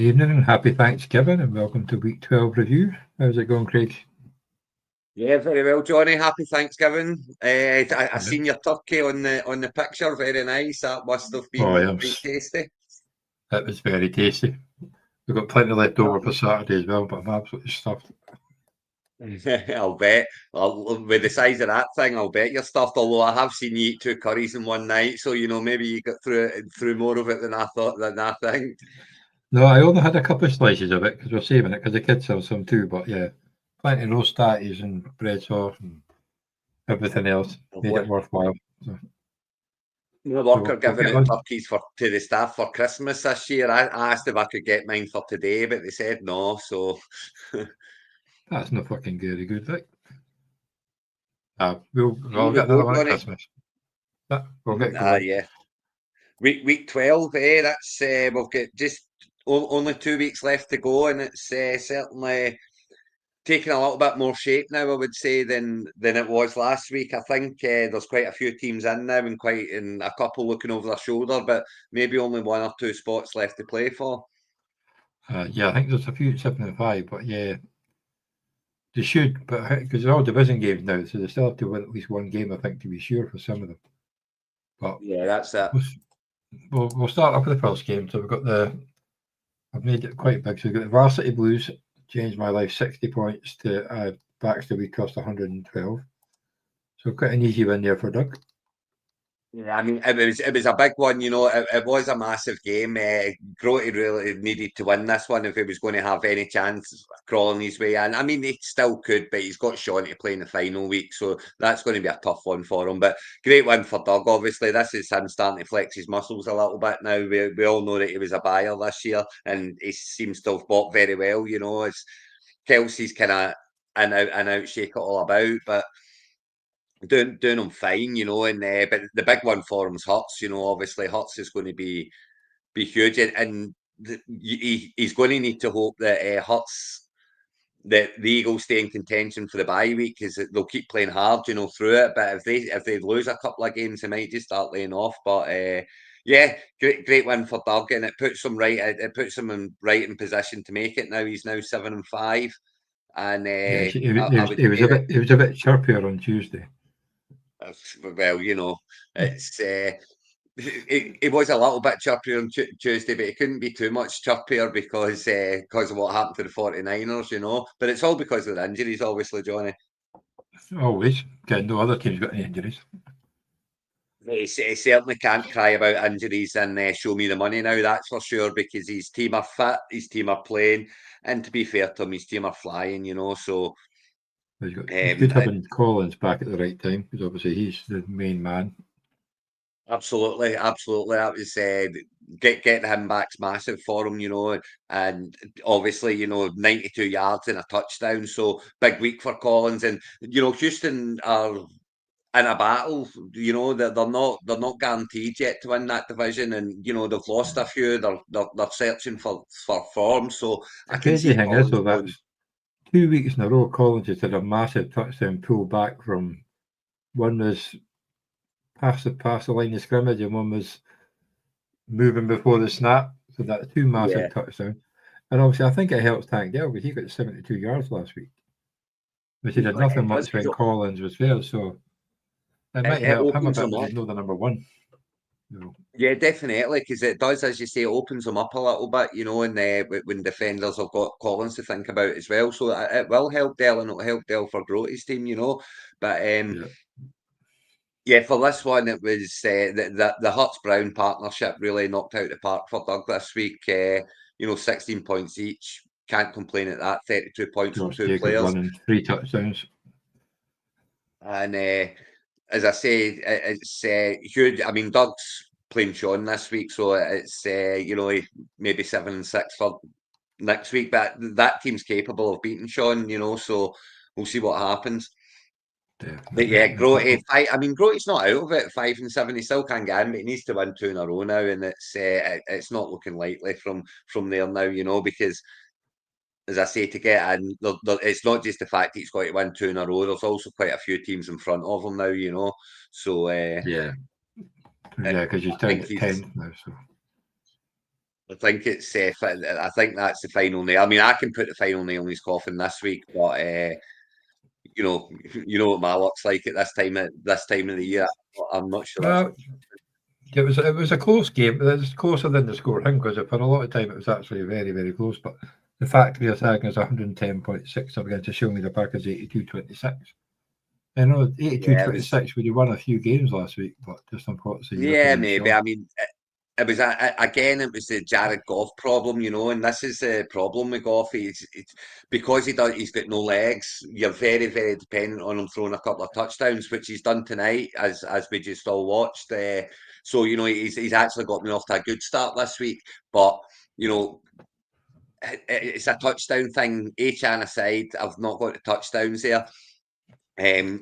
evening and happy Thanksgiving and welcome to week 12 review. How's it going, Craig? Yeah, very well, Johnny. Happy Thanksgiving. I seen your turkey on the picture. Very nice. That must have Oh, been yeah, quite tasty. it was very tasty. We've got plenty left over for Lovely. Saturday as well, but I'm absolutely stuffed. I'll bet. With the size of that thing, I'll bet you're stuffed. Although I have seen you eat 2 curries in one night, so maybe you got through more of it than I thought than I think. No, I only had a couple of slices of it because we're saving it because the kids have some too, but yeah, plenty of roast tatties and bread sauce and everything else made it Lovely. worthwhile. So, My work are we'll giving get out on. turkeys to the staff for Christmas this year. I asked if I could get mine for today, but they said no. So That's not fucking very good, Vic. see We'll we get another go, one at Johnny. Christmas. We'll get going. Yeah. Week 12, that's we've got just only 2 weeks left to go, and it's certainly taking a little bit more shape now, I would say, than it was last week. I think there's quite a few teams in now, and a couple looking over their shoulder, but maybe only one or two spots left to play for. Yeah, I think there's a few at 7 and 5, but yeah, they should, but because they're all division games now, so they still have to win at least one game, I think, to be sure for some of them. But Yeah, that's it. we'll start off with the first game. So I've made it quite big. So we've got the Varsity Blues, changed my life 60 points to Baxter, we cost 112. So quite an easy win there for Doug. Yeah, I mean, it was a big one, it was a massive game. Grote really needed to win this one if he was going to have any chance crawling his way in. I mean, he still could, but he's got Sean to play in the final week, so that's going to be a tough one for him. But great win for Doug, obviously. This is him starting to flex his muscles a little bit now. We all know that he was a buyer this year, and he seems to have bought very well, It's Kelsey's kind of an out, shake it all about, but doing them fine, and but the big one for him is Hurts. Obviously Hurts is going to be huge, and he's going to need to hope that Hurts that the Eagles stay in contention for the bye week because they'll keep playing hard, through it. But if they lose a couple of games, they might just start laying off. But yeah, great win for Doug, and it puts him right. It puts him in position to make it. Now he's now 7-5, and Yeah, I would he was say a that. bit he was a bit chirpier on Tuesday. Well, it's it was a little bit chirpier on Tuesday, but it couldn't be too much chirpier because of what happened to the 49ers, But it's all because of the injuries, obviously, Johnny. Always. No other team's got any injuries. He certainly can't cry about injuries and show me the money now, that's for sure, because his team are fit, his team are playing, and to be fair to him, his team are flying, so It's good having Collins back at the right time because obviously he's the main man. absolutely, absolutely. That was getting him back's massive for him, and obviously, 92 yards and a touchdown. So big week for Collins, and Houston are in a battle. They're not guaranteed yet to win that division, and they've lost a few. They're searching for form. So I The can crazy see thing is, Collins though, going. that's 2 weeks in a row. Collins has had a massive touchdown pull back from one was past the line of scrimmage, and one was moving before the snap. So that's two Yeah, massive touchdowns. And obviously, I think it helps Tank Dell because he got 72 yards last week, which he did nothing it does. much when Collins was there. So it might It help him a opens bit them when up. he's not the number one. You know. Yeah, definitely, because it does, as you say, it opens them up a little bit, and when defenders have got Collins to think about as well. So it will help Dell, and it'll help Dell for Grote's team. But Yeah. yeah, for this one, it was the Hurts Brown partnership really knocked out the park for Doug this week. 16 points each. Can't complain at that. 32 points from Josh two Jacobs players. running 3 touchdowns. And as I say, it's huge. I mean, Doug's playing Sean this week, so it's maybe 7-6 for next week. But that team's capable of beating Sean, so we'll see what happens. But Definitely. yeah, Grote. I mean, Grote's not out of it. 5-7, he still can't get in, but he needs to win 2 in a row now, and it's not looking likely from there now, because as I say, to get in, it's not just the fact that he's got to win 2 in a row. There's also quite a few teams in front of him now. So Yeah. I Yeah, because he's think down at he's 10th now. So I think it's. I think that's the final nail. I mean, I can put the final nail in his coffin this week, but you know, you know what my luck's like at this time of the year. I'm not sure that's. Well, it was a close game. It was closer than the score thing because for a lot of time it was actually very, very close. But the fact we are tagging is 110.6 up against to show me the pack is 82.26. I know Yeah, it was. 82-26 would have won a few games last week, but just unfortunately you're looking Yeah, at maybe. Sean. I mean, it was again. It was the Jared Goff problem, and this is the problem with Goff. It's because he's got no legs. You're very, very dependent on him throwing a couple of touchdowns, which he's done tonight, as we just all watched. So he's actually got me off to a good start this week. But you know, it's a touchdown thing. Achan aside, I've not got the touchdowns there.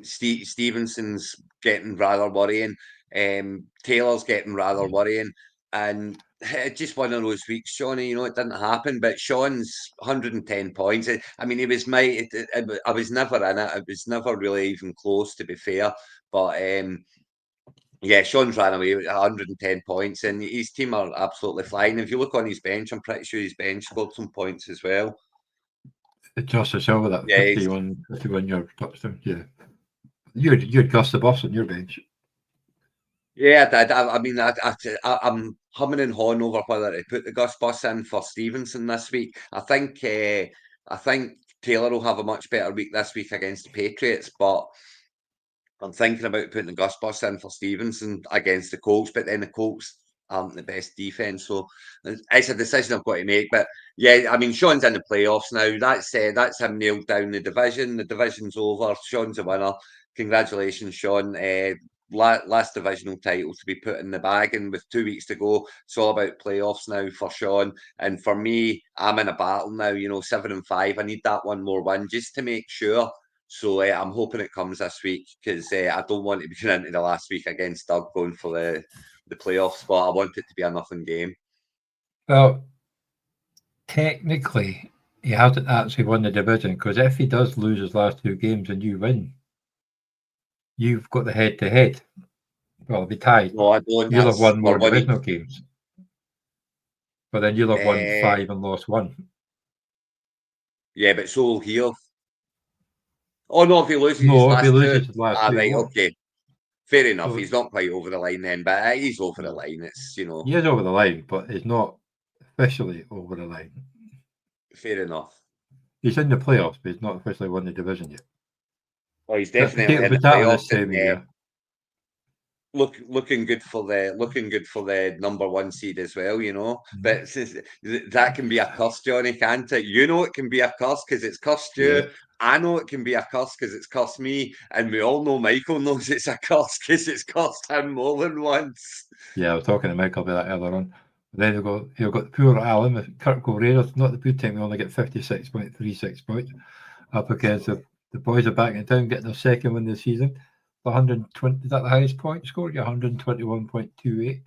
Stevenson's getting rather worrying. Taylor's getting rather worrying. And it's just one of those weeks, Shawnee, it didn't happen. But Sean's 110 points. I mean, he was I was never in it. It was never really even close, to be fair. But yeah, Sean's ran away with 110 points, and his team are absolutely flying. If you look on his bench, I'm pretty sure his bench scored some points as well. Justice Hill with that Yeah, 51-yard touchdown. Yeah. You'd Gus the boss on your bench. yeah, I mean, I'm humming and hawing over whether to put the Gus Bus in for Stevenson this week. I think Taylor will have a much better week this week against the Patriots, but I'm thinking about putting the Gus Bus in for Stevenson against the Colts, but then the Colts aren't the best defense, so it's a decision I've got to make. But yeah, I mean, Sean's in the playoffs now. That's him nailed down the division. The division's over. Sean's a winner. Congratulations, Sean. Last divisional title to be put in the bag, and with 2 weeks to go, it's all about playoffs now for Sean. And for me, I'm in a battle now. 7-5. I need that one more win just to make sure. So I'm hoping it comes this week because I don't want to be going into the last week against Doug going for the playoff spot. I want it to be a nothing game. Well, technically, he hasn't actually won the division because if he does lose his last two games and you win, you've got the head-to-head. Well, it'll be tied, No, but I don't. you'll have won We're more winning. divisional games. But then you'll have won 5 and lost 1. Yeah, but so here. Oh no, if he loses his No, if he last two, loses his last two, he right, won't. okay, fair enough. So He's not quite over the line then, but he's over the no, line. It's he is over the line, but he's not officially over the line. fair enough. He's in the playoffs, but he's not officially won the division yet. Well, he's But definitely in the potato this playoffs, time and of year. looking good for the number one seed as well, But that can be a curse, Johnny, can't it? You know it can be a curse because it's cursed you. Yeah. I know it can be a curse because it's cursed me, and we all know Michael knows it's a curse because it's cursed him more than once. Yeah, I was talking to Michael about that earlier on. But then you've got poor Alan with Kirk O'Reilly, not the good time, we only get 56.36 points. Up against the boys are back in town getting their second win this season. 120, is that the highest point score? Yeah, 121.28.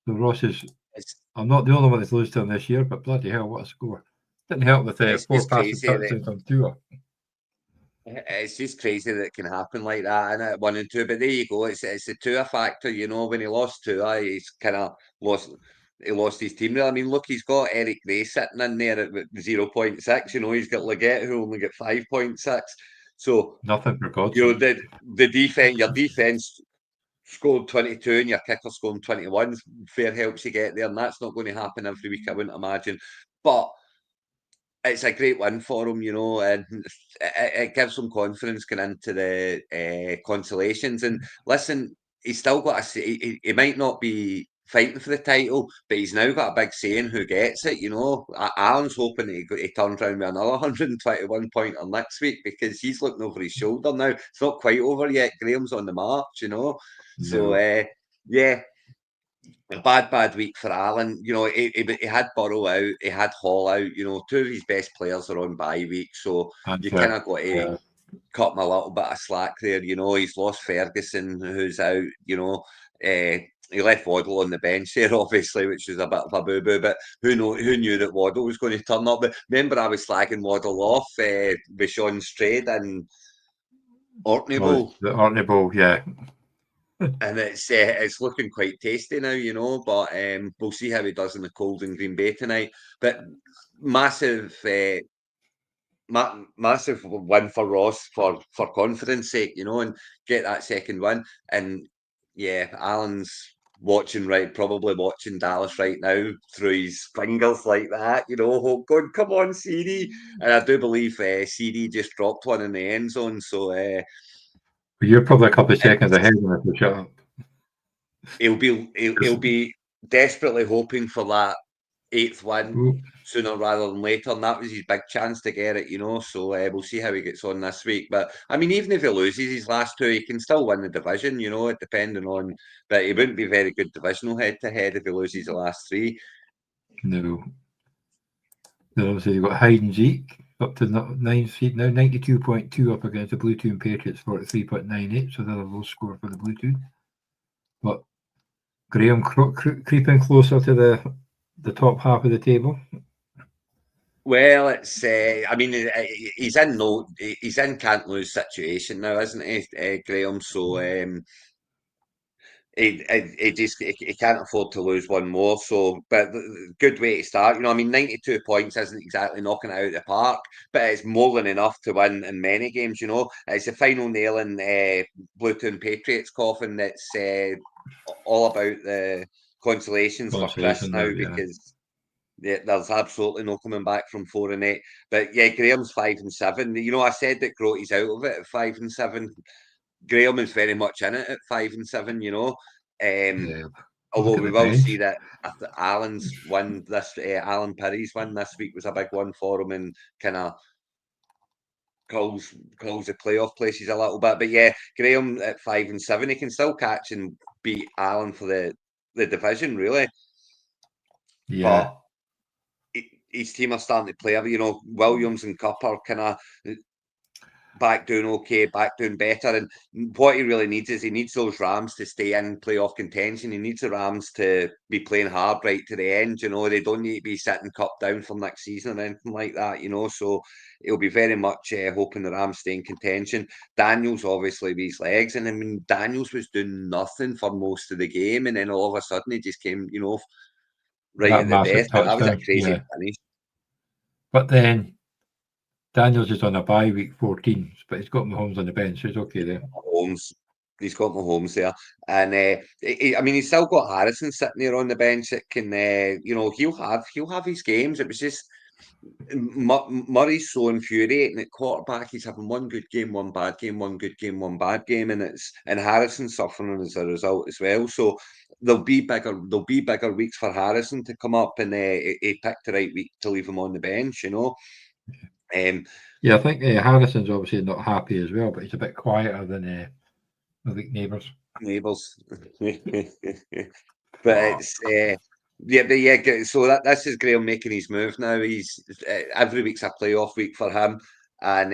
So Ross is, It's I'm not the only one that's losing to him this year, but bloody hell, what a score. Didn't help with it's 4 just passing crazy that touchdowns on tour. It's just crazy that it can happen like that, and at 1 and 2. But there you go. It's the Tua factor, When he lost Tua, he's kind of lost. He lost his team there. I mean, look, he's got Eric Gray sitting in there at 0.6. He's got Leggett who only got 5.6. So Nothing for God's sake. the defense, your defense scored 22 and your kicker scoring 21. Fair helps you get there, and that's not going to happen every week, I wouldn't imagine. But it's a great win for him, and it gives him confidence going into the consolations. And listen, he's still got he might not be fighting for the title, but he's now got a big saying who gets it. Alan's hoping he turns around with another 121 pointer next week because he's looking over his shoulder now. It's not quite over yet. Graham's on the march. So No. yeah, a bad week for Allen. He had Burrow out, he had Hall out. Two of his best players are on bye week, so And you kind of got to cut him a little bit of slack there. He's lost Ferguson, who's out. He left Waddle on the bench there, obviously, which was a bit of a boo boo. But who knew that Waddle was going to turn up? But remember, I was slagging Waddle off with Sean's trade and Orkney Bowl. The Orkney Bowl, yeah. And it's looking quite tasty now, you know. But we'll see how he does in the cold in Green Bay tonight. But massive, massive win for Ross for confidence sake, you know, and get that second win. And yeah, Alan's probably watching Dallas right now through his fingers like that, you know, going, come on, CD. And I do believe CD just dropped one in the end zone, so But you're probably a couple of seconds it's ahead of me, so shut up. he'll be desperately hoping for that eighth win Ooh, sooner rather than later, and that was his big chance to get it, you know. So we'll see how he gets on this week. But I mean, even if he loses his last two, he can still win the division, you know, depending on. But he wouldn't be very good divisional head to head if he loses the last three. no. Then obviously you've got Hyde and Zeke up to 9th seed now, 92.2 up against the Bluetooth Patriots, 43.98, so they're a low score for the Bluetooth. But Graham creeping closer to the top half of the table. Well, it's. I mean, he's in can't lose situation now, isn't he, Graham? So he can't afford to lose one more. So, but good way to start. You know, I mean, 92 points isn't exactly knocking it out of the park, but it's more than enough to win in many games. You know, it's the final nail in Bluetooth Patriots coffin. That's all about the consolations for Chris Consolation now there, yeah. because. Yeah, there's absolutely no coming back from 4-8. But yeah, Graham's 5-7. You know, I said that Grote's out of it at 5-7. Graham is very much in it at 5-7. You know, Yeah. although Look at we the will see bench. that after Alan's win this, Alan Perry's win this week was a big one for him and kind of calls the playoff places a little bit. But yeah, Graham at 5-7, he can still catch and beat Alan for the division, really. Yeah. But his team are starting to play. You know, Williams and Cup are kind of back doing okay, back doing better. And what he really needs is he needs those Rams to stay in playoff contention. He needs the Rams to be playing hard right to the end. You know, they don't need to be sitting cup down for next season or anything like that. You know, so he'll be very much hoping the Rams stay in contention. Daniels obviously with his legs, and I mean Daniels was doing nothing for most of the game, and then all of a sudden he just came, you know, right That at the massive best. But that was a touchdown. crazy Yeah. finish. But then Daniels is on a bye week 14, but he's got Mahomes on the bench, so he's okay there. Mahomes. He's got Mahomes there, and I mean, he's still got Harrison sitting there on the bench that can, you know, he'll have his games. It was just Murray's so infuriating at quarterback. He's having one good game, one bad game, one good game, one bad game, and Harrison suffering as a result as well. So there'll be bigger weeks for Harrison to come up, and he picked the right week to leave him on the bench. You know. Yeah, I think Harrison's obviously not happy as well, but he's a bit quieter than I think Neighbours. Neighbours. But it's so this is Graham making his move now. He's every week's a playoff week for him, and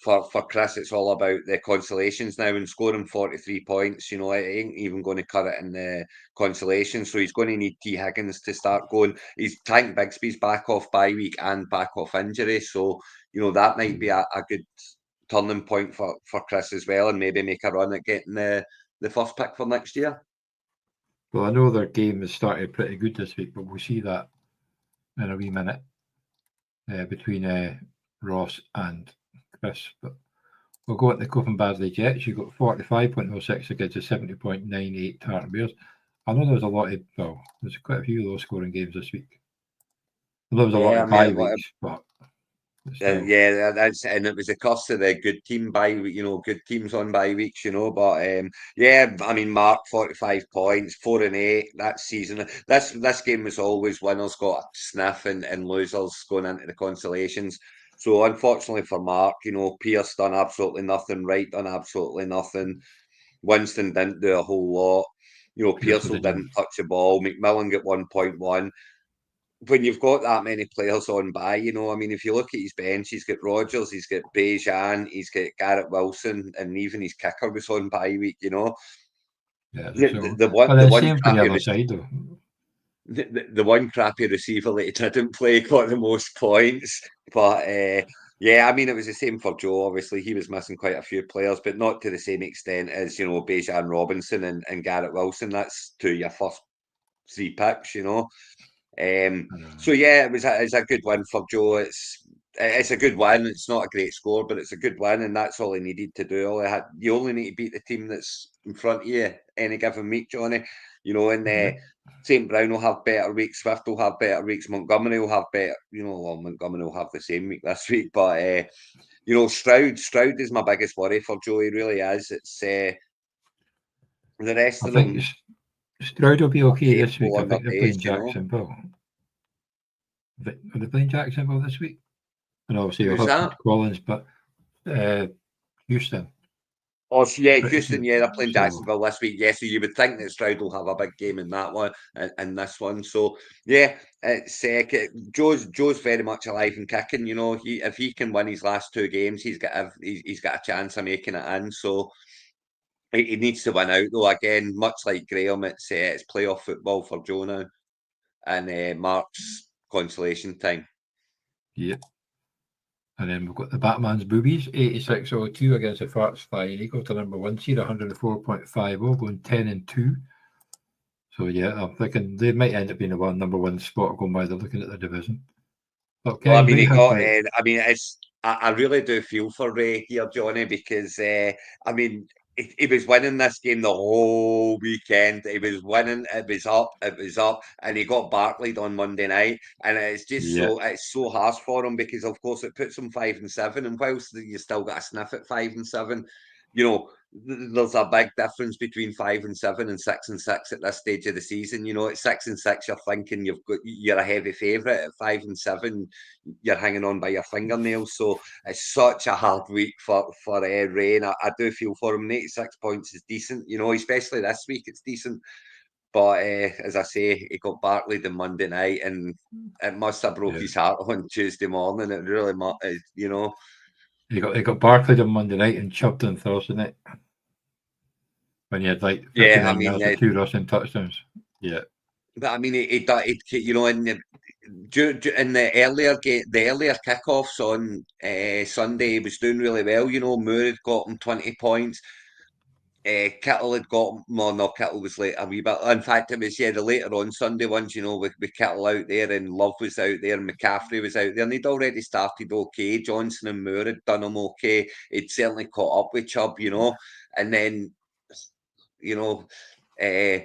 for Chris, it's all about the consolations now and scoring 43 points. You know, it ain't even going to cut it in the consolations, so he's going to need T Higgins to start going. He's Tank Bigsby's back off bye week and back off injury, so you know that might be a good turning point for Chris as well, and maybe make a run at getting the first pick for next year. Well, I know their game has started pretty good this week, but we'll see that in a wee minute between Ross and Chris. But we'll go at the Coffin Badley Jets. You've got 45.06 against the 70.98 Tartan Bears. I know there's a lot of, well, there's quite a few low scoring games this week. There was a lot Yeah, I of bye mean, weeks, but still. yeah, that's and it was a curse of the good team you know, good teams on bye weeks, you know. But yeah, I mean, Mark 45 points, 4-8 that season. This game was always winners got a sniff and losers going into the consolations. So unfortunately for Mark, you know, Pierce done absolutely nothing, Wright done absolutely nothing. Winston didn't do a whole lot. You know, Pearson Pearsall didn't. didn't touch the ball. McMillan got 1.1. When you've got that many players on by, you know, I mean, if you look at his bench, he's got Rogers, he's got Bejan, he's got Garrett Wilson, and even his kicker was on bye week, you know. Yeah, The, so, the one, but the then one same for the crappy, other side, though. the one crappy receiver that he didn't play got the most points, but Yeah, I mean, it was the same for Joe. Obviously, he was missing quite a few players, but not to the same extent as, Bijan Robinson and Garrett Wilson. That's two of your first three picks, So yeah, it's a good win for Joe. It's a good win. It's not a great score, but it's a good win, and that's all he needed to do. You only need to beat the team that's in front of you any given week, Johnny. And St. Brown will have better weeks. Swift will have better weeks. Montgomery will have better. Well, Montgomery will have the same week this week, but Stroud is my biggest worry for Joe. He really is. It's the rest I of think them Stroud will be are okay this week. capable I on their think they're pace, playing Jacksonville. Are they playing Jacksonville this week? And obviously you'll Who's have that? Collins, but Houston. Oh, so yeah, Pretty Houston, sure. yeah, they're playing So Jacksonville this week. Yeah, so you would think that Stroud will have a big game in that one and this one. So yeah, it's Joe's very much alive and kicking. If he can win his last two games, he's got a chance of making it in. So he needs to win out though. Again, much like Graham, it's playoff football for Joe now, and Mark's consolation time. yeah. And then we've got the Batman's Boobies, 86.02 against the Farts Flying Eagle to number 1 seed, 104.50, going 10-2. So yeah, I'm thinking they might end up being the number one spot going by the looking at the division. But Well, I Ken, mean, they he have got. like I really do feel for Ray here, Johnny, because I mean, he was winning this game the whole weekend. He was winning. It was up, and he got Barkleyed on Monday night, and it's so harsh for him because, of course, it puts him 5-7, and whilst you still got a sniff at 5-7, there's a big difference between 5-7 and 6-6 at this stage of the season. At 6-6, you're thinking you're a heavy favourite. At 5-7, you're hanging on by your fingernails. So it's such a hard week for Ray, and I do feel for him. 86 points is decent, especially this week. It's decent, but as I say, he got Barkley on Monday night, and it must have broke his heart on Tuesday morning. It really, He got Barkley on Monday night and Chubbed on Thursday night when he had like 59 yards or 2 rushing touchdowns. Yeah. But I mean, in the earlier kickoffs on Sunday, he was doing really well. Moore had got him 20 points. Kittle had got, well, no, Kittle was late a wee bit. In fact, it was, the later on Sunday ones, with Kittle out there and Love was out there and McCaffrey was out there, and they'd already started okay. Johnson and Moore had done them okay. He'd certainly caught up with Chubb, and then, uh,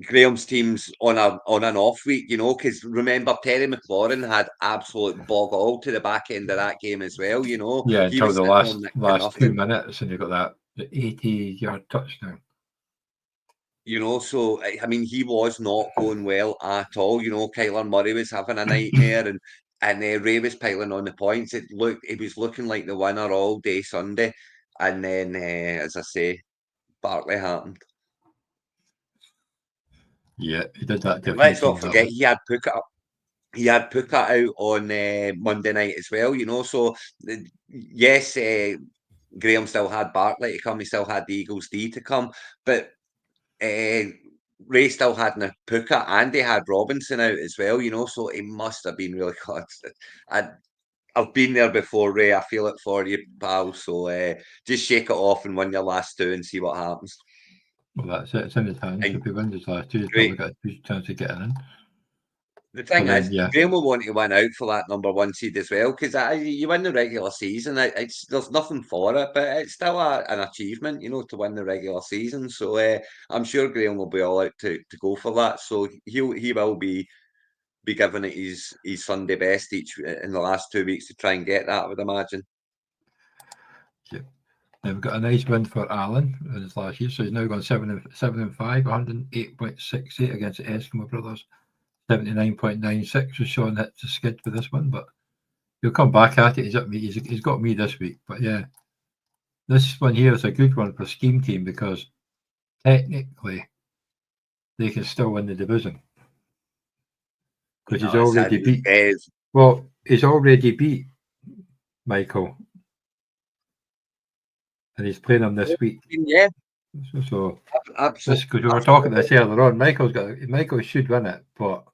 Graham's team's on an off week, because remember Terry McLaurin had absolute bog all to the back end of that game as well. Yeah, He until was the sitting on last 2 nothing. minutes, and you got that 80-yard touchdown. So I mean, he was not going well at all. Kyler Murray was having a nightmare, and Ray was piling on the points. It was looking like the winner all day Sunday, and then as I say, Barkley happened. Yeah, he did that to a few Let's not teams. forget he had Puka out on Monday night as well. So yes, Graham still had Barkley to come. He still had the Eagles D to come, but Ray still had Puka and he had Robinson out as well. So he must have been really good. I've been there before, Ray. I feel it for you, pal. So just shake it off and win your last two and see what happens. Well, that's it. It's in his hands. And If he wins his last two, he's great. probably got a huge chance of getting in. The thing But is, then, yeah, Graham will want to win out for that number one seed as well because you win the regular season. There's nothing for it, but it's still an achievement, to win the regular season. So I'm sure Graham will be all out to go for that. So he will be giving it his Sunday best each in the last 2 weeks to try and get that, I would imagine. yeah. Then we've got a nice win for Allen in his last year, so he's now gone 7-5, 108.68 against the Eskimo brothers. 79.96 was Sean hit the skid for this one, but he'll come back at it. He's got me this week. But yeah, this one here is a good one for Scheme Team because technically they can still win the division. Because he's already beat. Well, he's already beat Michael. And he's playing him this week. Yeah. So absolutely. Because we were talking this earlier on, Michael should win it, but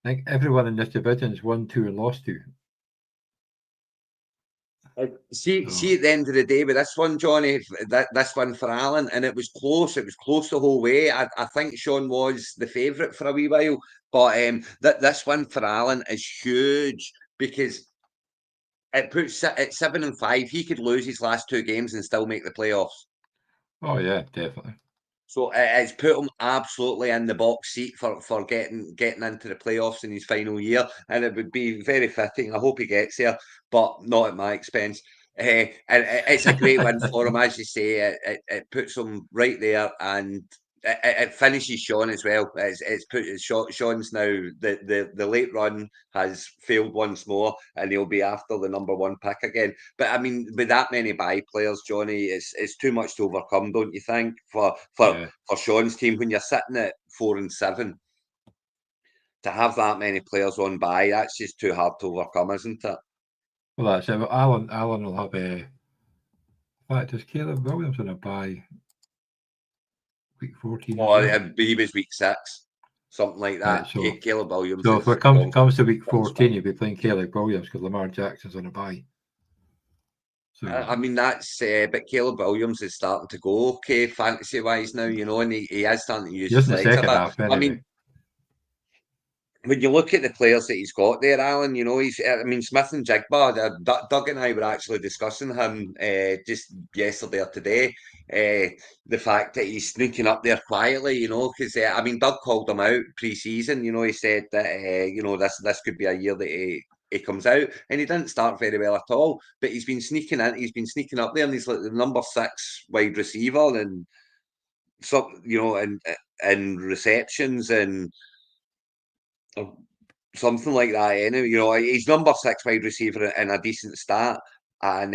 I think everyone in this division has won 2 and lost 2. See, at the end of the day, with this one, Johnny, this one for Alan, and it was close. It was close the whole way. I think Sean was the favourite for a wee while, but this one for Alan is huge because it puts at 7-5. He could lose his last 2 games and still make the playoffs. Oh yeah, definitely. So it's put him absolutely in the box seat for getting into the playoffs in his final year, and it would be very fitting. I hope he gets there, but not at my expense. And it's a great win for him, as you say. It puts him right there, and it finishes Sean as well. It's put Sean's now the late run has failed once more, and he'll be after the number 1 pick again. But I mean, with that many bye players, Johnny, it's too much to overcome, don't you think? For Sean's team, when you're sitting at 4 and 7, to have that many players on bye, that's just too hard to overcome, isn't it? Well, that's it. Alan will have a. In fact, is Caleb Williams on a bye? Week 14. Well, he was week 6, something like that. Right, so Caleb Williams. So if it comes to week 14, you'll be playing Caleb Williams because Lamar Jackson's on a bye. So I mean, that's but Caleb Williams is starting to go okay fantasy wise now, and he is starting to use his legs a bit. Anyway. I mean, when you look at the players that he's got there, Alan, Smith and Jigba, Doug and I were actually discussing him just yesterday or today. The fact that he's sneaking up there quietly, because Doug called him out pre-season. He said that this could be a year that he comes out, and he didn't start very well at all. But he's been sneaking in. He's been sneaking up there, and he's like the number 6 wide receiver, and and receptions and something like that. Anyway, he's number 6 wide receiver in a decent start, and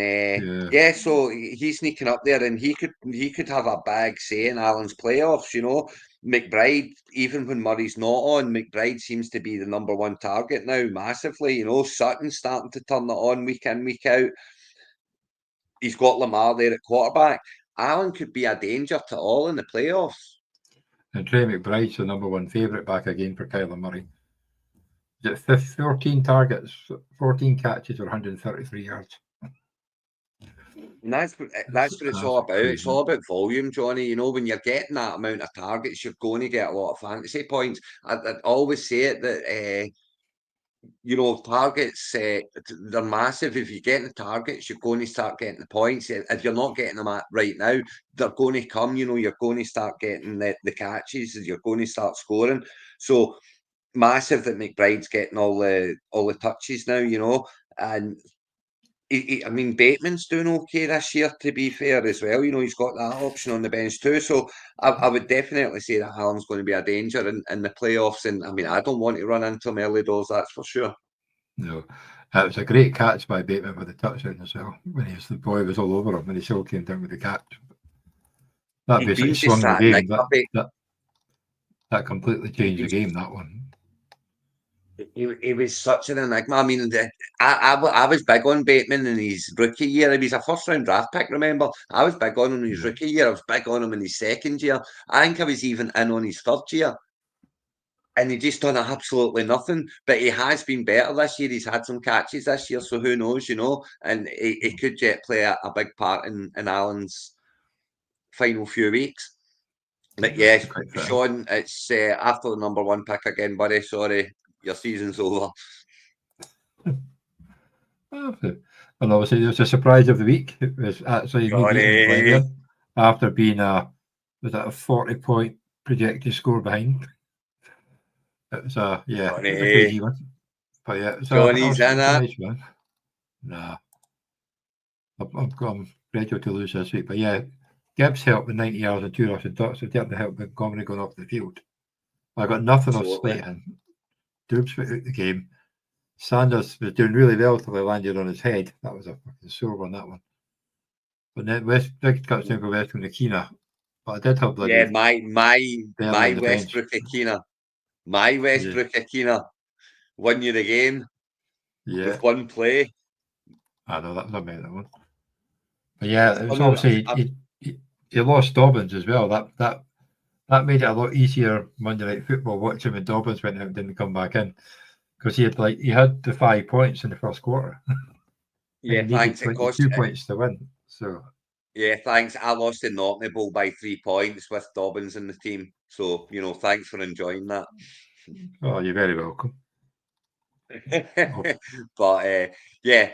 so he's sneaking up there, and he could have a big say in Allen's playoffs. McBride, even when Murray's not on, McBride seems to be the number 1 target now, massively. Sutton's starting to turn it on week in, week out. He's got Lamar there at quarterback. Allen could be a danger to all in the playoffs. And Trey McBride's the number 1 favourite back again for Kyler Murray. 14 targets, 14 catches for 133 yards. And that's what it's all about. Crazy. It's all about volume, Johnny. When you're getting that amount of targets, you're going to get a lot of fantasy points. I always say it that targets, they're massive. If you're getting the targets, you're going to start getting the points. If you're not getting them right now, they're going to come. You're going to start getting the catches. You're going to start scoring. So massive that McBride's getting all the touches now. And Bateman's doing okay this year, to be fair, as well. He's got that option on the bench too. So I would definitely say that Allen's going to be a danger in the playoffs. And I don't want to run into him early doors, that's for sure. No, it was a great catch by Bateman with the touchdown as well. When the boy was all over him, and he still came down with the catch. That basically swung the game. That completely changed the game, that one. He was such an enigma. I was big on Bateman in his rookie year. He was a first-round draft pick, remember? I was big on him in his rookie year. I was big on him in his second year. I think I was even in on his third year. And he just done absolutely nothing. But he has been better this year. He's had some catches this year, so who knows, And he could yet play a big part in Allen's final few weeks. But yes, Sean, it's after the number 1 pick again, buddy. Sorry. Your season's over. And obviously, it was a surprise of the week. It was actually after being a 40-point projected score behind. It was a crazy one. But yeah, it was Johnny's in that. Nice one. Nah, I'm ready to lose this week. But yeah, Gibbs helped with 90 yards and 2 rushing touchdowns. So didn't help Montgomery going off the field. I got nothing on slate in. Dubs out the game. Sanders was doing really well until he landed on his head. That was a fucking sore one, that one. But then big touchdown for Westbrook Akina. But I did have bloody. Yeah, my Westbrook Akina. My Westbrook Akina won you the game with one play. I know that one. But yeah, it was obviously he lost Dobbins as well. That made it a lot easier Monday Night Football watching when Dobbins went out and didn't come back in, because he had the 5 points in the first quarter. Yeah, needed thanks. It cost 22 points to win. So yeah, thanks. I lost in the Orkney Bowl by 3 points with Dobbins in the team. So, thanks for enjoying that. oh, you're very welcome. But yeah,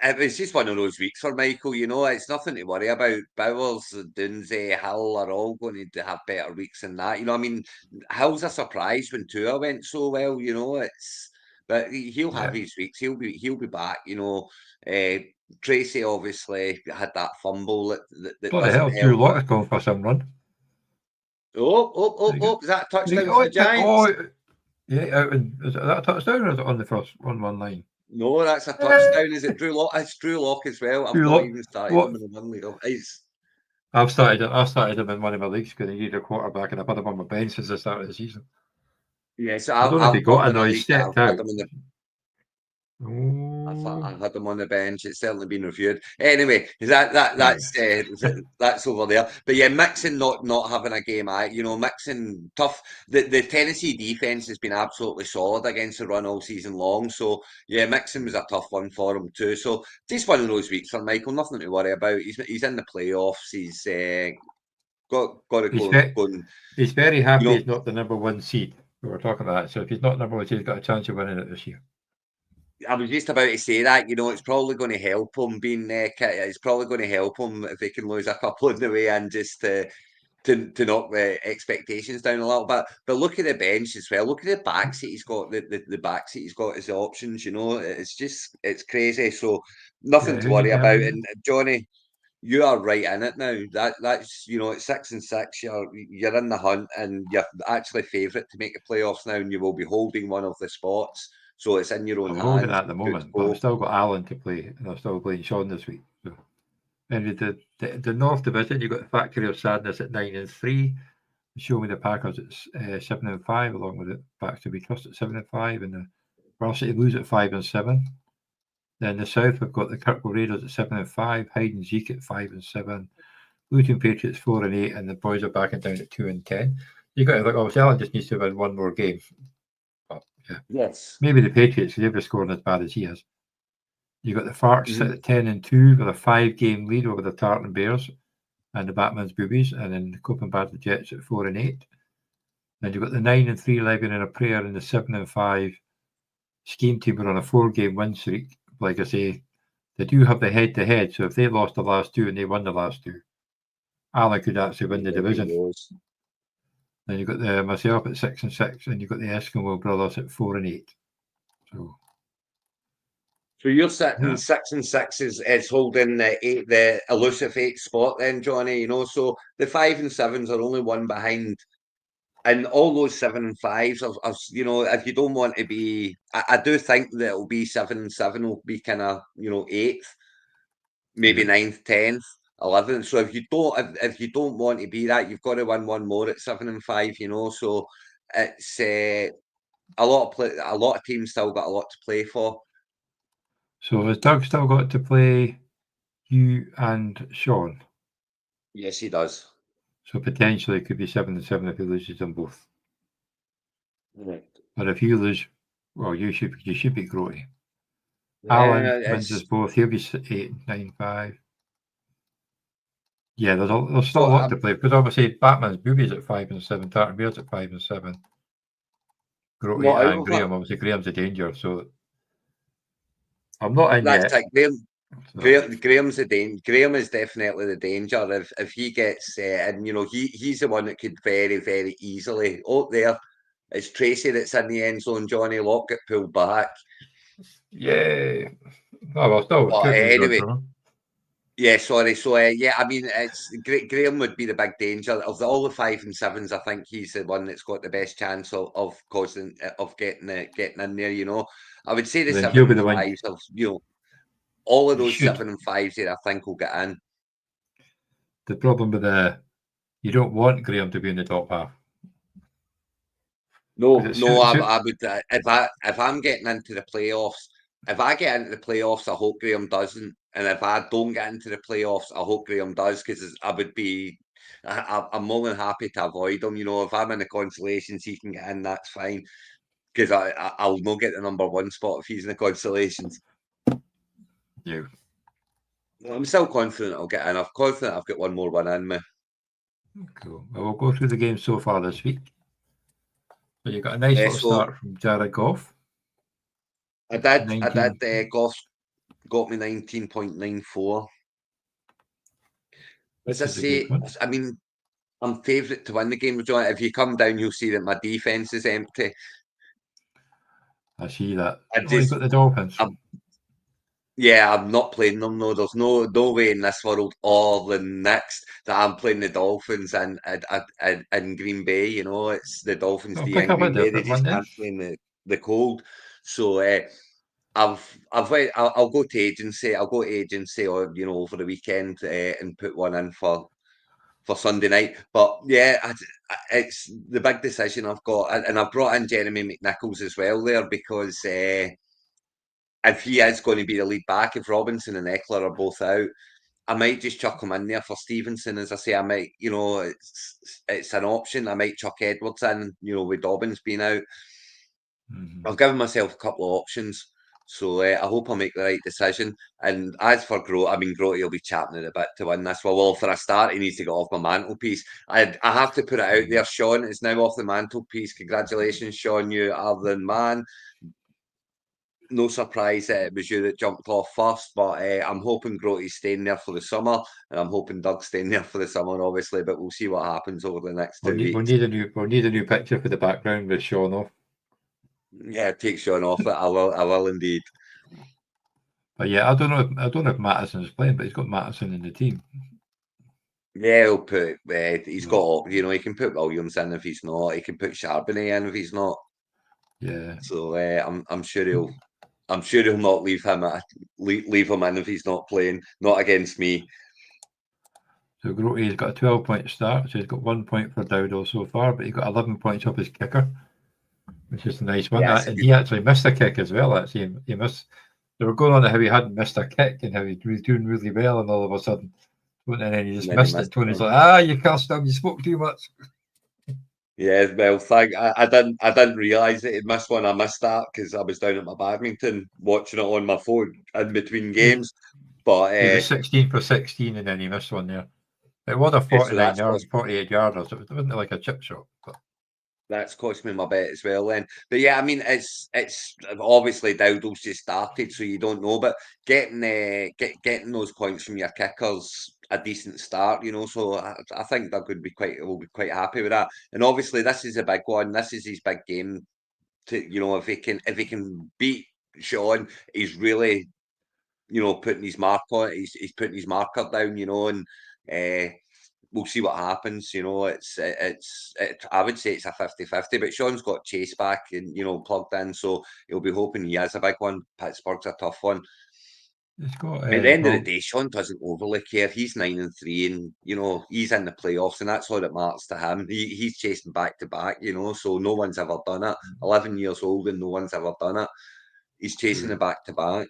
it was just one of those weeks for Michael. It's nothing to worry about. Bowers, Dunze, Hill are all going to have better weeks than that. I mean, Hill's a surprise when Tua went so well. But he'll have his weeks. He'll be back. Tracy obviously had that fumble that Bloody hell, doesn't Drew help. Lock is going for some run. Is that a touchdown for the Giants? Yeah, is that a touchdown or is it on the first 1-1 line? No, that's a touchdown. Is it Drew Lock? It's Drew Lock as well. I've Drew not Lock. even started him in the one league. I've started him in one of my leagues because I needed a quarterback and I've had him on my bench since the start of the season. Yeah, so I don't know if he I've got got him it in a or he league that stepped I've had out. him in the Oh. I had them on the bench. It's certainly been reviewed. Anyway, that's over there. But yeah, Mixon not having a game. Mixon tough. The Tennessee defense has been absolutely solid against the run all season long. So yeah, Mixon was a tough one for him too. So just one of those weeks for Michael. Nothing to worry about. He's in the playoffs. He's got to go. He's very happy he's not the number one seed. We were talking about that. So if he's not number one seed, he's got a chance of winning it this year. I was just about to say that, it's probably going to help him being it's probably going to help him if he can lose a couple in the way and just to knock the expectations down a little bit. But look at the bench as well. Look at the backs that he's got, the backs that he's got as the options, it's crazy. So nothing to worry about. And Johnny, you are right in it now. That's at 6-6, you're in the hunt and you're actually favourite to make the playoffs now, and you will be holding one of the spots. So it's in your own I'm hands. holding at the moment, but I've still got Allen to play, and I'm still playing Sean this week. So, and the North Division, you've got the Factory of Sadness at 9-3. Show Me the Packers at 7-5, along with the Baxter We Trust at 7-5, and the Varsity Blues at 5-7. Then the South, we've got the Kirkle Raiders at 7-5, Hyde and Zeke at 5-7, Luton Patriots 4-8, and the boys are backing down at 2-10. You got to think, obviously, Allen just needs to win one more game. But, yeah. Yes. Maybe the Patriots, because they've been scoring as bad as he has. You got the Farks sit at 10-2 with a 5-game lead over the Tartan Bears and the Batman's Boobies, and then the Copenhagen Jets at 4-8. Then you've got the 9-3 Legan and a Prayer and the 7-5 Scheme Team are on a 4-game win streak. Like I say, they do have the head-to-head, so if they lost the last two and they won the last two, Allen could actually win the division. Then you've got myself at 6-6, and you've got the Eskimo Brothers at 4-8. So you're sitting 6-6 is holding the elusive 8 spot then, Johnny. So the 5 and 7s are only one behind, and all those 7 and 5s are if you don't want to be, I do think that it'll be 7 and 7 will be kind of 8th, maybe 9th, 10th, 11th. So if you don't want to be that, you've got to win one more at 7 and 5. So it's a lot of teams still got a lot to play for. So has Doug still got to play you and Sean? Yes, he does. So potentially it could be 7-7 if he loses them both. Right. But if you lose, well, you should be Groty. Alan wins us both. He'll be 8-9-5. Yeah, there's still a lot to play because obviously Batman's Boobies at 5-7, Tartan Bears at 5-7. Groty and Graham. Obviously, Graham's a danger, so I'm not in yet. Graham's the danger. Graham is definitely the danger. If he gets and he's the one that could very, very easily. Oh, there, it's Tracy that's in the end zone. Johnny Locke get pulled back. Yeah. Oh well, still. But anyway. Yeah, sorry. So yeah, I mean, it's Graham would be the big danger of all the 5 and 7s. I think he's the one that's got the best chance of causing getting in there. I would say the 7 and 5s of all of those 7 and 5s there, I think will get in. The problem with you don't want Graham to be in the top half. No, I would if I'm getting into the playoffs. If I get into the playoffs, I hope Graham doesn't. And if I don't get into the playoffs, I hope Graham does, because I would be. I'm more than happy to avoid him. If I'm in the consolations, he can get in. That's fine, because I'll not get the number 1 spot if he's in the consolations. You. I'm still confident I'll get in. I'm confident I've got one more win in me. Cool. Well, we'll go through the game so far this week. So you got a nice little So start from Jared Goff. I did. 19. Goff got me 19.94. As Which I is a good say, one. I mean, I'm favourite to win the game. John. If you come down, you'll see that my defence is empty. I see that. I Oh, you just, got the Dolphins. yeah, I'm not playing them. No, there's no way in this world or the next that I'm playing the Dolphins in Green Bay. You know, it's the Dolphins I'll D pick in up a Green Bay. They different one just then. can't play in the cold. So I'll go to agency. I'll go to agency or over the weekend and put one in for Sunday night. But yeah, it's the big decision I've got, and I've brought in Jeremy McNichols as well there because if he is going to be the lead back, if Robinson and Eckler are both out, I might just chuck him in there for Stevenson. As I say, I might, it's an option. I might chuck Edwards in, with Dobbins being out. Mm-hmm. I've given myself a couple of options. So I hope I make the right decision. And as for Grote, I mean, Grote will be chapping it a bit to win this. Well, for a start, he needs to get off my mantelpiece. I have to put it out there. Sean is now off the mantelpiece. Congratulations, Sean. You are the man. No surprise that it was you that jumped off first, but I'm hoping Grote's staying there for the summer, and I'm hoping Doug's staying there for the summer, obviously. But we'll see what happens over the next 2 We'll weeks. need a new picture for the background with Sean off. Yeah, take Sean off it. I will indeed. But yeah, I don't know if Mattison's playing, but he's got Mattison in the team. Yeah, he'll put. He's got. He can put Williams in if he's not. He can put Charbonnet in if he's not. Yeah. So I'm sure he'll not leave him in if he's not playing. Not against me. So Grote's got a 12-point start, so he's got 1 point for Dowdle so far, but he got 11 points off his kicker, which is a nice one. Yeah, And he actually missed a kick as well. Actually, he missed. They were going on how he hadn't missed a kick and how he was doing really well, and all of a sudden, and then he just missed it. Tony's like, you cursed him. You spoke too much. Yeah, well, I didn't realise that he'd missed one. I missed that because I was down at my badminton watching it on my phone in between games. But He was 16 for 16, and then he missed one there. It was a 49-yard, 48-yarder, so it wasn't like a chip shot. But that's cost me my bet as well then. But yeah, I mean, it's obviously Dowdle's just started, so you don't know. But getting those points from your kickers a decent start, So I think that will be quite happy with that. And obviously, this is a big one. This is his big game. If he can beat Sean, he's really putting his mark on it. He's putting his marker down, and. We'll see what happens. I would say it's a 50-50, but Sean's got Chase back and, plugged in. So he'll be hoping he has a big one. Pittsburgh's a tough one. it's got, At the end of the day, Sean doesn't overly care. He's 9-3 and, he's in the playoffs and that's all that matters to him. He's chasing back to back, so no one's ever done it. 11 years old and no one's ever done it. He's chasing it back to back.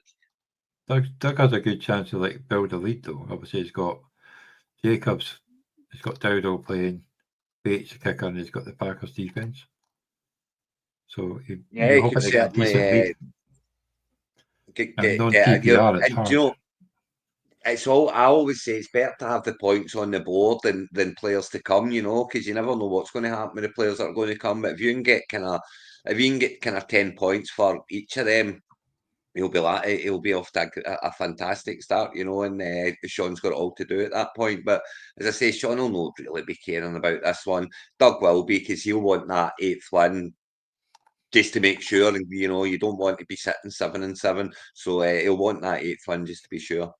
Doug has a good chance to build a lead though. Obviously he's got Jacobs, he's got Dowdle playing, Bates the kicker, and he's got the Packers defense. So you're hoping to get a decent lead. And non-PPR, it's hard. I always say it's better to have the points on the board than players to come, because you never know what's going to happen with the players that are going to come. But if you can get kind of 10 points for each of them, he'll be off to a fantastic start, and Sean's got it all to do at that point. But as I say, Sean will not really be caring about this one. Doug will be, because he'll want that 8th win just to make sure, and you don't want to be sitting 7-7, so he'll want that 8th win just to be sure.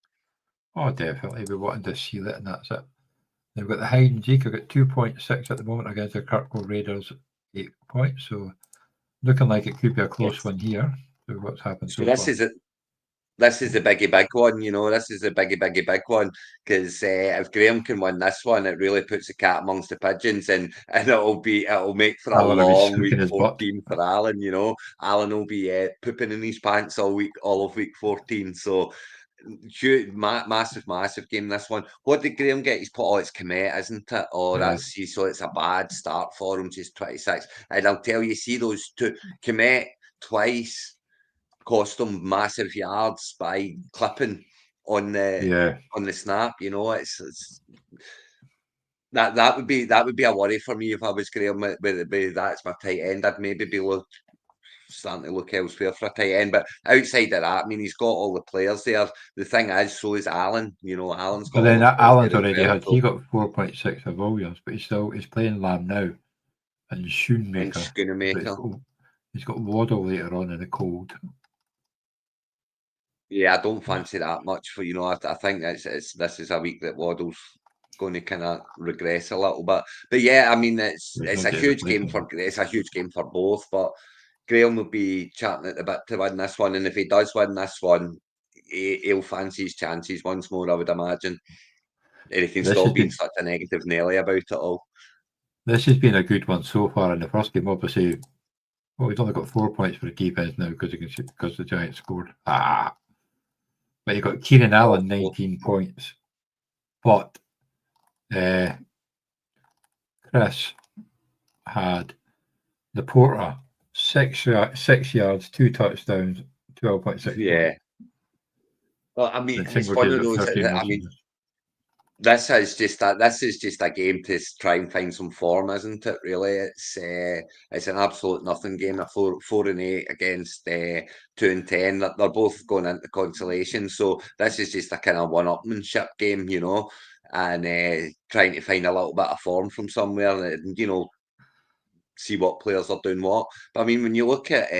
Oh, definitely. We're wanting to seal it, and that's it. They've got the hide and seek. I've got 2.6 at the moment against the Kirkwood Raiders, 8 points. So looking like it could be a close one here. So what's happened so this far? This is the biggy big one, This is the biggy big one, because if Graham can win this one, it really puts the cat amongst the pigeons, and it'll make for a long week 14 for Alan. Alan will be pooping in his pants all of week 14. So huge, massive game, this one. What did Graham get? He's put, it's Komet, isn't it? Oh, so it's a bad start for him, just 26. And I'll tell you, see those two, Komet twice, cost them massive yards by clipping on the snap. You know, it's that would be a worry for me if I was Graham with that's my tight end. I'd maybe be starting to look elsewhere for a tight end. But outside of that, I mean, he's got all the players there. The thing is, so is Allen. You know, Allen's got But then all the players Allen's there as already well, had, he got 4.6 of Williams, but he's playing Lamb now and and Schoonmaker. Schoonmaker. He's got Waddle later on in the cold. Yeah, I don't fancy that much for, you know, I think this is a week that Waddle's going to kind of regress a little bit. But yeah, I mean, it's a huge game for both, but Graham will be chatting at the bit to win this one, and if he does win this one, he'll fancy his chances once more, I would imagine. And he can stop being such a negative Nelly about it all. This has been a good one so far in the first game. Obviously, well, he's only got 4 points for the defense now because the Giants scored. But you got Keenan Allen 19 points, but Chris had the Porter 6 yards, 2 touchdowns, 12.6. Yeah. Well, I mean, it's one of those. I mean, this is just a game to try and find some form, isn't it? Really, it's an absolute nothing game. A 4-8 against 2-10. They're both going into consolation, so this is just a kind of one-upmanship game, you know, and trying to find a little bit of form from somewhere, and you know, see what players are doing what. But I mean, when you look at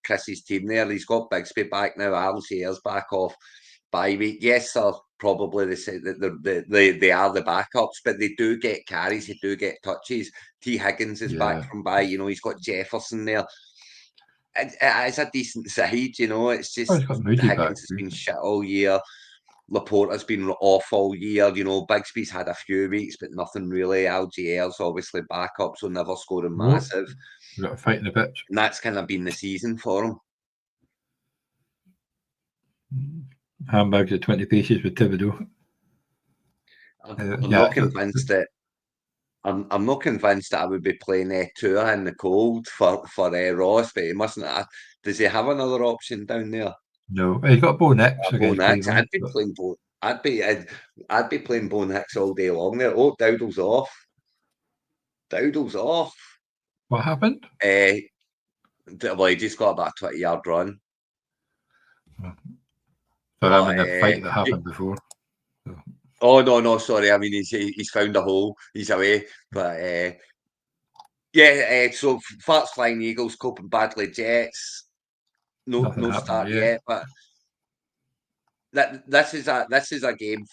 Chris's team there, he's got Bigsby back now, Alcier's back off bye week. Yes, they're probably they are the backups, but they do get carries, they do get touches. T. Higgins is back from bye. You know, he's got Jefferson there. It's a decent side, you know. It's just Higgins has been shit all year. Laporta's been off all year. You know, Bigsby's had a few weeks, but nothing really. Algier's obviously backup, so never scoring massive. We've got a fight in the pitch. And that's kind of been the season for him. Handbags at 20 pieces with Thibodeau. I'm not convinced that. I'm not convinced that I would be playing Tua in the cold for Ross, but he mustn't. Does he have another option down there? No, he's got Bo Nix against Cleveland. I'd be playing Bo. I'd be playing Bo Nix all day long there. Oh, Dowdle's off. Dowdle's off. What happened? Well, he just got about a 20-yard run. So I'm in the fight that happened before. So. Oh no, sorry. I mean, he's found a hole. He's away, but so Farts Flying Eagles coping badly. Jets. No start yet, but this is a game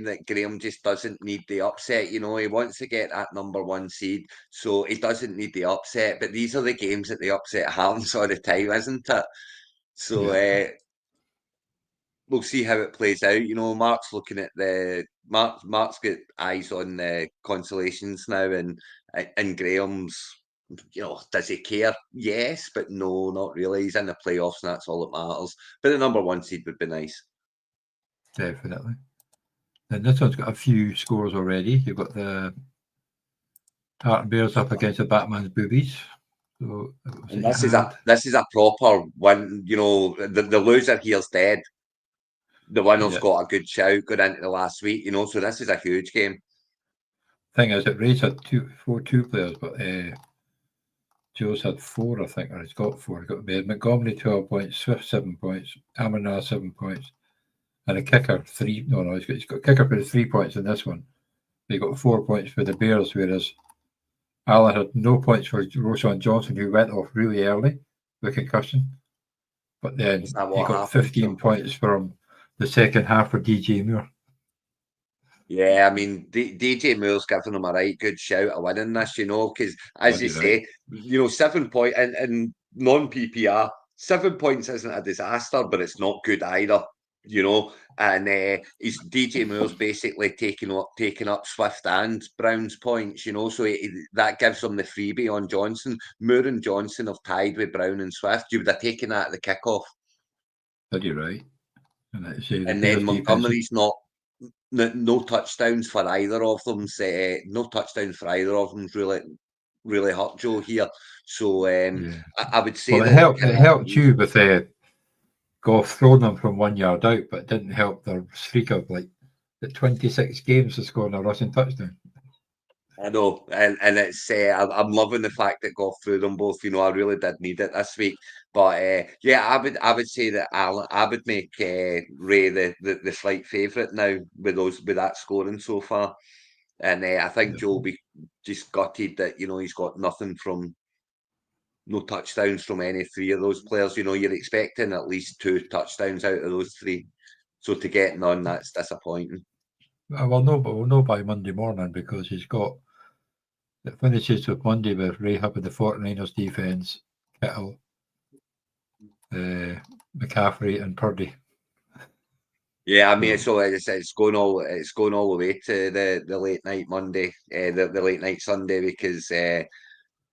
that Graham just doesn't need the upset. You know, he wants to get that number 1 seed, so he doesn't need the upset. But these are the games that the upset happens all the time, isn't it? So we'll see how it plays out. You know, Mark's looking at Mark's got eyes on the consolations now, and Graham's. You know, does he care? Yes, but no, not really. He's in the playoffs, and that's all that matters. But the number 1 seed would be nice. Definitely. And this one's got a few scores already. You've got the Tartan Bears up against the Batman's Boobies. So and this is a proper one. You know, the loser here's dead. The winner's got a good shout going into the last week. You know, so this is a huge game. Thing is, it rates had 2 players, but Joe's had 4, I think, or he's got 4. He's got Montgomery 12 points, Swift 7 points, Amina 7 points, and a kicker 3. No, he's got a kicker for 3 points in this one. He got 4 points for the Bears, whereas Allen had no points for Roschon Johnson, who went off really early with concussion. But then he got 15 points from the second half for DJ Moore. Yeah, I mean, DJ Moore's giving him a right good shout of winning this, you know, because as you say, you know, 7 points and non-PPR, 7 points isn't a disaster, but it's not good either, you know. And DJ Moore's basically taking up Swift and Brown's points, you know, so that gives them the freebie on Johnson. Moore and Johnson have tied with Brown and Swift. You would have taken that at the kickoff. You're right. And then Montgomery's no touchdowns for either of them. No touchdowns for either of them really really hurt Joe here. So I would say well, it helped you with Goff throwing them from 1 yard out, but it didn't help their streak of like the 26 games to score a rushing touchdown. I know, and it's I'm loving the fact that Goff threw them both. You know, I really did need it this week. But yeah, I would say that I would make Ray the slight favourite now with that scoring so far. And I think Joe will be just gutted that, you know, he's got nothing from no touchdowns from any three of those players. You know, you're expecting at least 2 touchdowns out of those 3. So to get none, that's disappointing. We'll know by Monday morning because it finishes with Monday with Ray having the 49ers defense, Kittle, McCaffrey, and Purdy. Yeah, I mean, so it's going all the way to the late night Monday, the late night Sunday, because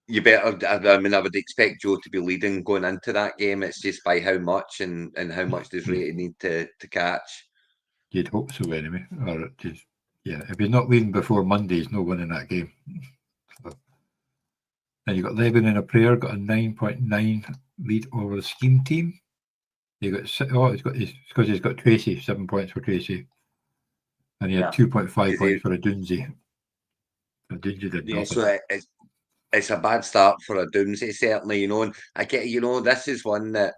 you better. I mean, I would expect Joe to be leading going into that game. It's just by how much and how much does Ray need to catch. You'd hope so anyway, or just if he's not leading before Monday, he's no winning that game. So, and you've got Lebanon in a prayer, got a 9.9 lead over the scheme team. He's because he's got Tracy, 7 points for Tracy, and he had 2.5 points for a Dunzy. A Dunzy did nothing. So it's a bad start for a Doomsday, certainly, you know. And I get, you know, this is one that,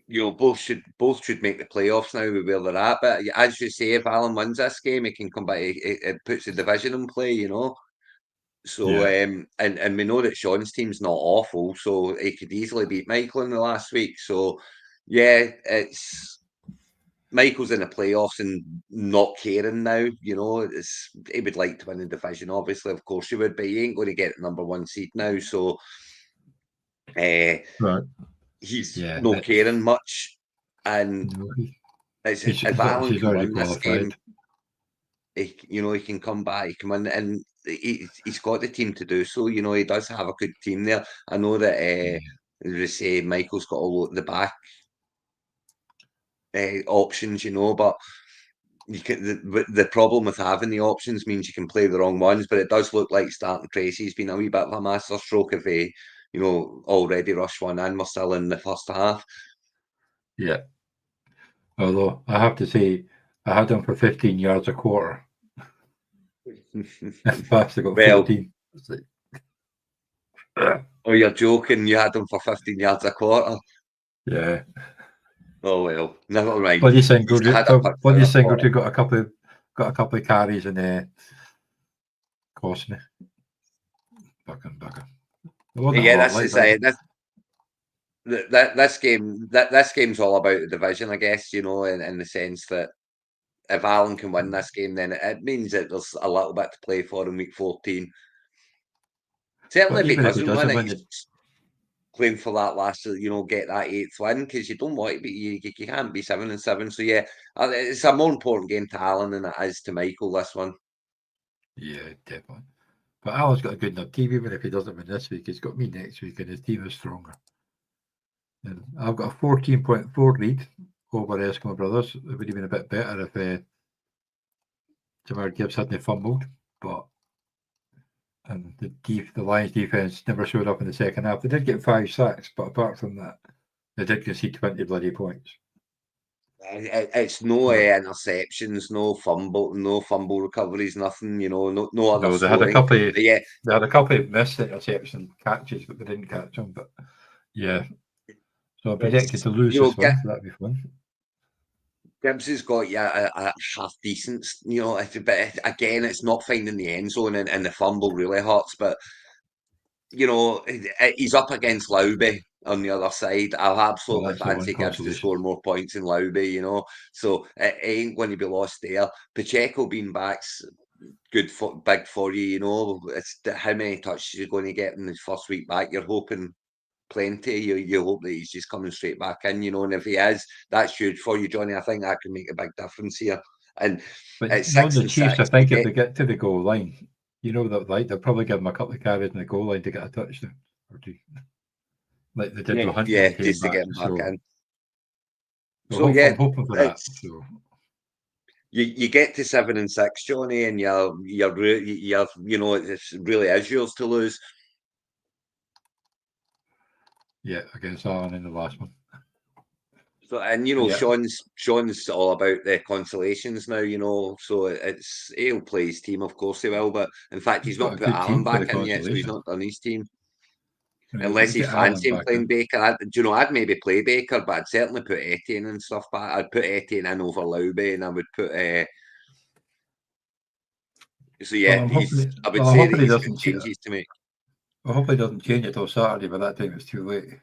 you know, both should make the playoffs now with where they're at. But as you say, if Alan wins this game, he can come back. It puts the division in play, you know. So and we know that Sean's team's not awful, so he could easily beat Michael in the last week. So yeah, it's Michael's in the playoffs and not caring now. You know, he would like to win the division, obviously, of course he would, but he ain't going to get the number 1 seed now. So right. He's not caring much, and if Alan can win this game, he can come back, he can win, and he's got the team to do so. You know, he does have a good team there. I know that as we say, Michael's got all the back options, you know, but you can the problem with having the options means you can play the wrong ones. But it does look like starting Tracy's been a wee bit of a master stroke if he, you know, already rushed one and we're still in the first half. Yeah. Although I have to say, I had him for 15 yards a quarter. Fast, I got 14. Oh, you're joking! You had him for 15 yards a quarter. Yeah. Oh well, never mind. Bloody Singleton got a couple of carries and cost me. Bugger. Yeah, that's to say this game's all about the division, I guess. You know, in the sense that if Alan can win this game, then it means that there's a little bit to play for in week 14. Certainly, if he doesn't win, he's playing for that last, you know, get that 8th win, because you don't want to be, you can't be 7-7. So yeah, it's a more important game to Alan than it is to Michael. This one. Yeah, definitely. But Alan's got a good enough team. Even if he doesn't win this week, he's got me next week, and his team is stronger. And I've got a 14.4 lead over Eskimo Brothers. It would have been a bit better if Jamar Gibbs hadn't fumbled, and the Lions defense never showed up in the second half. They did get 5 sacks, but apart from that, they did concede 20 bloody points. It's no interceptions, no fumble recoveries, nothing. You know, no other. No, they had a couple. They had a couple of missed interception catches, but they didn't catch them. But yeah, so I'm predicted to lose this one. So that'd be fun. Gibbs has got a half decent, you know, but again, it's not finding the end zone, and the fumble really hurts. But you know, he's up against Lowby on the other side. I'll absolutely fancy Gibbs to score more points than Lowby, you know. So it ain't going to be lost there. Pacheco being back's big for you, you know. It's how many touches you're going to get in his first week back. You're hoping plenty. You hope that he's just coming straight back in, you know. And if he is, that's huge for you, Johnny. I think that can make a big difference here. And but the Chiefs, I think if they get to the goal line, you know, that they'll probably give him a couple of carries in the goal line to get a touchdown or two, like they did with Hunter. Yeah, just to get him back in. So yeah, I'm hoping for that. So you get to 7 and 6, Johnny, and you're it really is yours to lose. Yeah, against Ireland in the last one. So, and Sean's all about the consolations now, so he'll play his team, of course he will, but in fact he's not put Alan back in yet, so he's not done his team. Unless he's fancying playing Baker. I'd maybe play Baker, but I'd certainly put Etienne and stuff back. I'd put Etienne in over Lowby, and I would put so yeah, I would say that he's got changes to make. Well, hopefully he doesn't change it till Saturday. By that time, it's too late.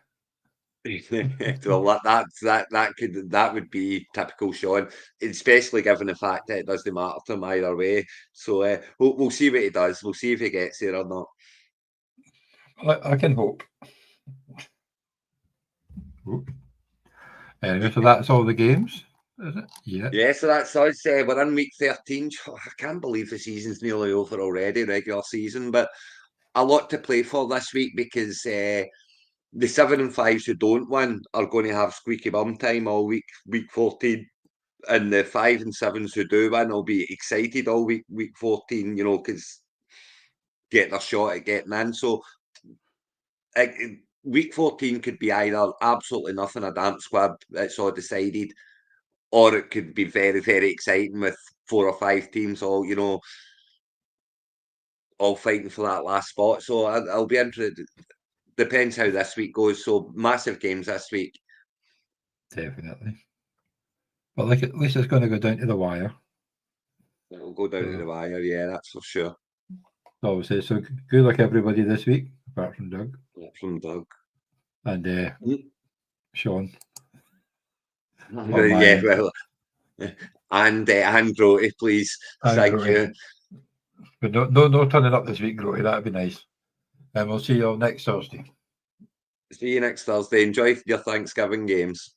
Well, that would be typical Sean, especially given the fact that it doesn't matter to him either way. So we'll see what he does. We'll see if he gets there or not. I can hope. Anyway, so that's all the games, is it? Yeah. Yeah, so that's us. We're in week 13. I can't believe the season's nearly over already, regular season, but a lot to play for this week because the 7 and 5s who don't win are going to have squeaky bum time all week 14. And the 5 and 7s who do win will be excited all week 14, because get their shot at getting in. So week 14 could be either absolutely nothing, a damp squib, it's all decided, or it could be very, very exciting with 4 or 5 teams all fighting for that last spot. So I'll be interested. Depends how this week goes. So massive games this week. Definitely. But at least it's going to go down to the wire. It'll go down to the wire, yeah, that's for sure. Obviously, so good luck everybody this week, apart from Doug. And Sean. Yeah, well, and Groty, please. Thank you. But no turning up this week, Groty. That'd be nice. And we'll see you all next Thursday. See you next Thursday. Enjoy your Thanksgiving games.